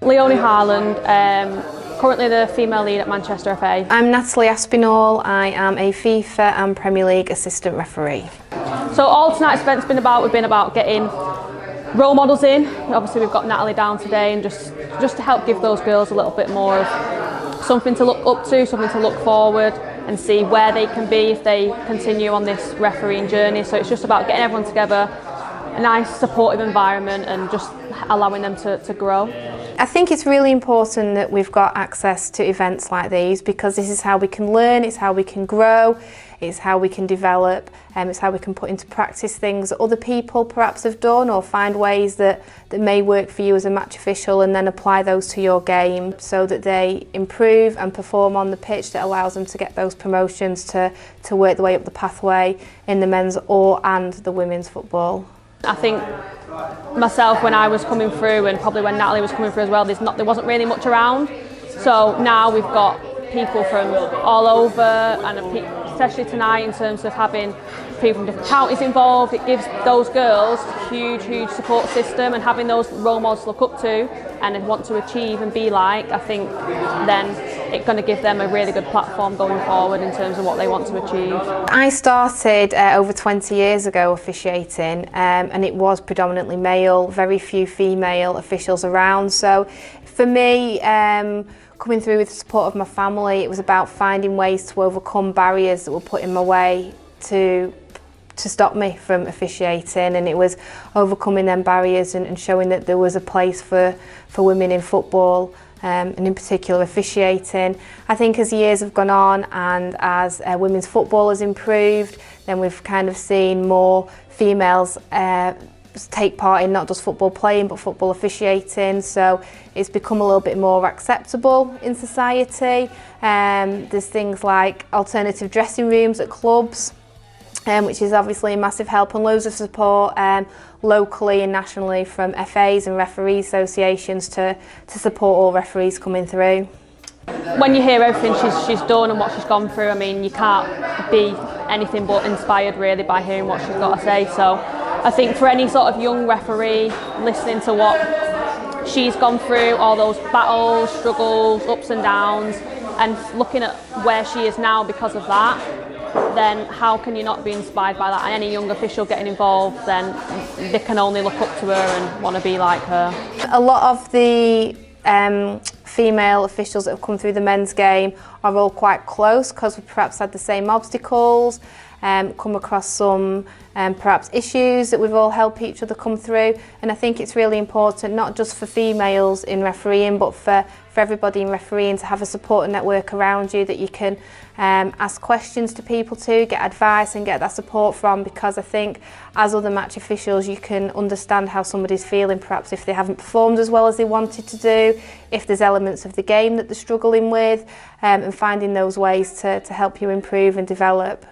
Leoni Harland, currently the female lead at Manchester FA. I'm Natalie Aspinall. I am a FIFA and Premier League assistant referee. So all tonight's event's been about getting role models in. Obviously we've got Natalie down today, and just to help give those girls a little bit more of something to look up to, something to look forward and see where they can be if they continue on this refereeing journey. So it's just about getting everyone together, a nice supportive environment, and just allowing them to grow. I think it's really important that we've got access to events like these, because this is how we can learn, it's how we can grow, it's how we can develop, it's how we can put into practice things that other people perhaps have done, or find ways that may work for you as a match official, and then apply those to your game so that they improve and perform on the pitch, that allows them to get those promotions to work their way up the pathway in the men's and the women's football. I think myself, when I was coming through, and probably when Natalie was coming through as well, there wasn't really much around. So now we've got people from all over, and especially tonight in terms of having people from different counties involved, it gives those girls a huge support system, and having those role models to look up to and want to achieve and be like, I think then it's going to give them a really good platform going forward in terms of what they want to achieve. I started over 20 years ago officiating, and it was predominantly male, very few female officials around. So for me, coming through with the support of my family, it was about finding ways to overcome barriers that were put in my way to stop me from officiating, and it was overcoming them barriers and showing that there was a place for women in football, and in particular officiating. I think as years have gone on, and as women's football has improved, then we've kind of seen more females take part in not just football playing but football officiating, so it's become a little bit more acceptable in society. There's things like alternative dressing rooms at clubs, which is obviously a massive help, and loads of support locally and nationally from FAs and referee associations to support all referees coming through. When you hear everything she's done and what she's gone through, I mean, you can't be anything but inspired really by hearing what she's got to say. So I think for any sort of young referee listening to what she's gone through, all those battles, struggles, ups and downs, and looking at where she is now because of that, then how can you not be inspired by that? And any young official getting involved, then they can only look up to her and want to be like her. A lot of the female officials that have come through the men's game are all quite close, because we've perhaps had the same obstacles, come across some perhaps issues that we've all helped each other come through. And I think it's really important, not just for females in refereeing, but for everybody in refereeing, to have a support network around you that you can ask questions to people to, get advice and get that support from, because I think as other match officials you can understand how somebody's feeling, perhaps if they haven't performed as well as they wanted to do, if there's elements of the game that they're struggling with, and finding those ways to help you improve and develop.